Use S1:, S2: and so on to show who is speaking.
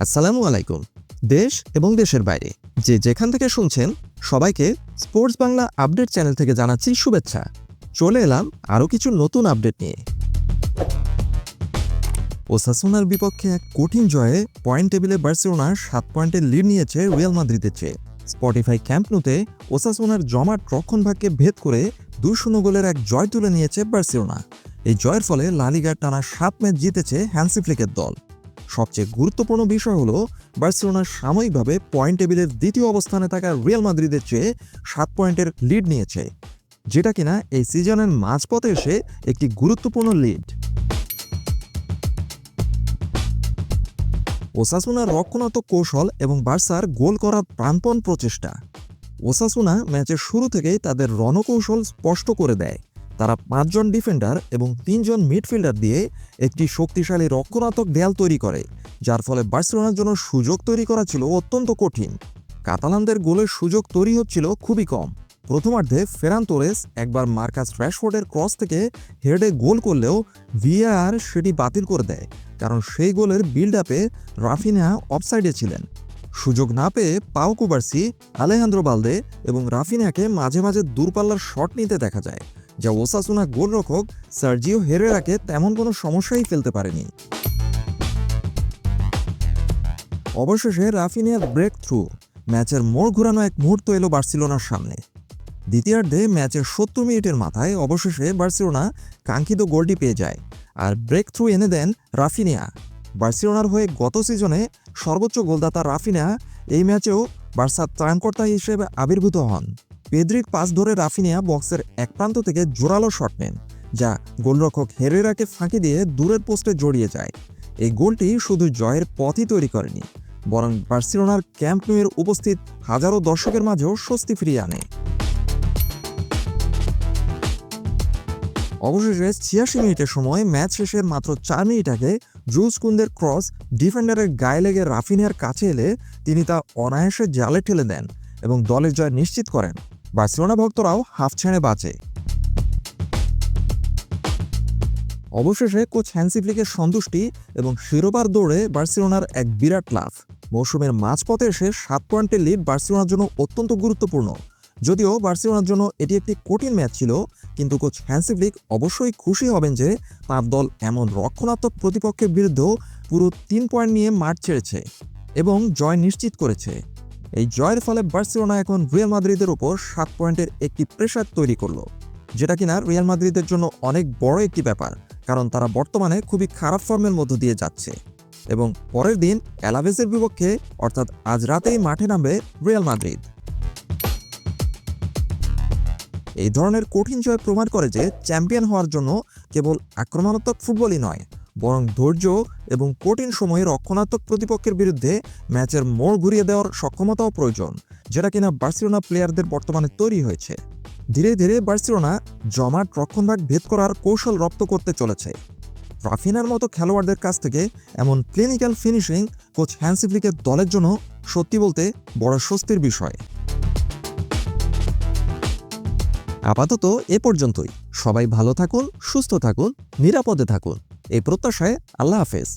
S1: আসসালামু আলাইকুম। দেশ এবং দেশের বাইরে যে যেখান থেকে শুনছেন সবাইকে স্পোর্টস বাংলা আপডেট চ্যানেল থেকে জানাচ্ছি শুভেচ্ছা। চলে এলাম আরও কিছু নতুন আপডেট নিয়ে। ওসাসুনার বিপক্ষে এক কঠিন জয়ে পয়েন্ট টেবিলে বার্সেলোনা 7 পয়েন্টের লিড নিয়েছে রিয়াল মাদ্রিদের চেয়ে। স্পটিফাই ক্যাম্প নুতে ওসাসুনার জমাট রক্ষণভাগকে ভেদ করে 2-0 গোলের এক জয় তুলে নিয়েছে বার্সেলোনা। এই জয়ের ফলে লা লিগার টানা 7 ম্যাচ জিতেছে হ্যান্সি ফ্লিকের দল। সবচেয়ে গুরুত্বপূর্ণ বিষয় হলো বার্সেলোনা সাময়িকভাবে পয়েন্ট টেবিলের দ্বিতীয় অবস্থানে থাকা রিয়াল মাদ্রিদের চেয়ে 7 পয়েন্টের লিড নিয়েছে, যেটা কিনা এই সিজনের মাঝপথে এসে একটি গুরুত্বপূর্ণ লিড। ওসাসুনার রক্ষণাত্মক কৌশল এবং বার্সার গোল করার প্রাণপণ প্রচেষ্টা। ওসাসুনা ম্যাচের শুরু থেকেই তাদের রণকৌশল স্পষ্ট করে দেয়। তারা 5 জন ডিফেন্ডার এবং 3 জন মিডফিল্ডার দিয়ে একটি শক্তিশালী রক্ষণাত্মক দেয়াল তৈরি করে, যার ফলে বার্সেলোনার জন্য সুযোগ তৈরি করা ছিল অত্যন্ত কঠিন। কাতালানদের গোলের সুযোগ তৈরি হচ্ছিল খুবই কম। প্রথমার্ধে ফেরান তোরেস একবার মার্কাস রাশফোর্ডের ক্রস থেকে হেডে গোল করলেও ভিএআর সেটি বাতিল করে দেয়, কারণ সেই গোলের বিল্ড আপে রাফিনা অফসাইডে ছিলেন। সুযোগ না পেয়ে পাও কুবার্সি, আলেহান্দ্রো বালদে এবং রাফিনাকে মাঝে মাঝে দূরপাল্লার শট নিতে দেখা যায়, যা ওসাসুনা গোলরক্ষক সার্জিও হেরেরাকে তেমন কোনো সমস্যাই ফেলতে পারেনি। অবশেষে রাফিনিয়ার ব্রেক থ্রু ম্যাচের মোড় ঘোরানো এক মুহূর্ত এলো বার্সেলোনার সামনে। দ্বিতীয়ার্ধে ম্যাচের 70 মিনিটের মাথায় অবশেষে বার্সেলোনা কাঙ্ক্ষিত গোলটি পেয়ে যায়, আর ব্রেক থ্রু এনে দেন রাফিনিয়া। বার্সেলোনার হয়ে গত সিজনে সর্বোচ্চ গোলদাতা রাফিনিয়া এই ম্যাচেও বার্সার ত্রাণকর্তা হিসেবে আবির্ভূত হন। পেদ্রির পাস ধরে রাফিনিয়া বক্সের এক প্রান্ত থেকে জোরালো শট নেন, যা গোলরক্ষক হেরেরাকে ফাঁকি দিয়ে দূরের পোস্টে জড়িয়ে যায়। এই গোলটি শুধু জয়ের পথই তৈরি করেনি, বরং বার্সেলোনার ক্যাম্প নুয়ের উপস্থিত হাজারো দর্শকের মাঝেও স্বস্তি ফিরিয়ে আনে। অবশেষে 86 মিনিটের সময় ম্যাচ শেষের মাত্র 4 মিনিট আগে জুলস কুন্দের ক্রস ডিফেন্ডারের গায়ে লেগে রাফিনিয়ার কাছে এলে তিনি তা অনায়াসে জালে ঠেলে দেন এবং দলের জয় নিশ্চিত করেন। বার্সেলোনা ভক্তরাও হাফ ছেড়ে বাঁচে। অবশেষে কোচ হ্যান্সি ফ্লিকের সন্তুষ্টি এবং শিরোপার দৌড়ে বার্সেলোনার এক বিরাট লাভ। মৌসুমের মাঝপথে এসে 7 পয়েন্টের লিড বার্সেলোনার জন্য অত্যন্ত গুরুত্বপূর্ণ। যদিও বার্সেলোনার জন্য এটি একটি কঠিন ম্যাচ ছিল, কিন্তু কোচ হ্যান্সি ফ্লিক অবশ্যই খুশি হবেন যে তার দল এমন রক্ষণাত্মক প্রতিপক্ষের বিরুদ্ধেও পুরো 3 পয়েন্ট নিয়ে মাঠ ছেড়েছে এবং জয় নিশ্চিত করেছে। এই জয়ের ফলে বার্সেলোনা এখন রিয়াল মাদ্রিদের উপর 7 পয়েন্টের একটি প্রেসার তৈরি করলো, যেটা কিনা রিয়াল মাদ্রিদের জন্য অনেক বড় একটি ব্যাপার, কারণ তারা বর্তমানে খুবই খারাপ ফর্মের মধ্য দিয়ে যাচ্ছে এবং পরের দিন অ্যালাভেসের বিপক্ষে অর্থাৎ আজ রাতেই মাঠে নামবে রিয়াল মাদ্রিদ। এই ধরনের কঠিন জয় প্রমাণ করে যে চ্যাম্পিয়ন হওয়ার জন্য কেবল আক্রমণাত্মক ফুটবলই নয়, বরং ধৈর্য এবং কঠিন সময়ে রক্ষণাত্মক প্রতিপক্ষের বিরুদ্ধে ম্যাচের মোড় ঘুরিয়ে দেওয়ার সক্ষমতাও প্রয়োজন, যেটা কিনা বার্সেলোনা প্লেয়ারদের বর্তমানে তৈরি হয়েছে। ধীরে ধীরে বার্সেলোনা জমাট রক্ষণভাগ ভেদ করার কৌশল রপ্ত করতে চলেছে। রাফিনার মতো খেলোয়াড়দের কাছ থেকে এমন ক্লিনিক্যাল ফিনিশিং কোচ হ্যান্সি ফ্লিকের দলের জন্য সত্যি বলতে বড় স্বস্তির বিষয়। আপাতত এ পর্যন্তই। সবাই ভালো থাকুন, সুস্থ থাকুন, নিরাপদে থাকুন, এই প্রত্যাশায় আল্লাহ হাফেজ।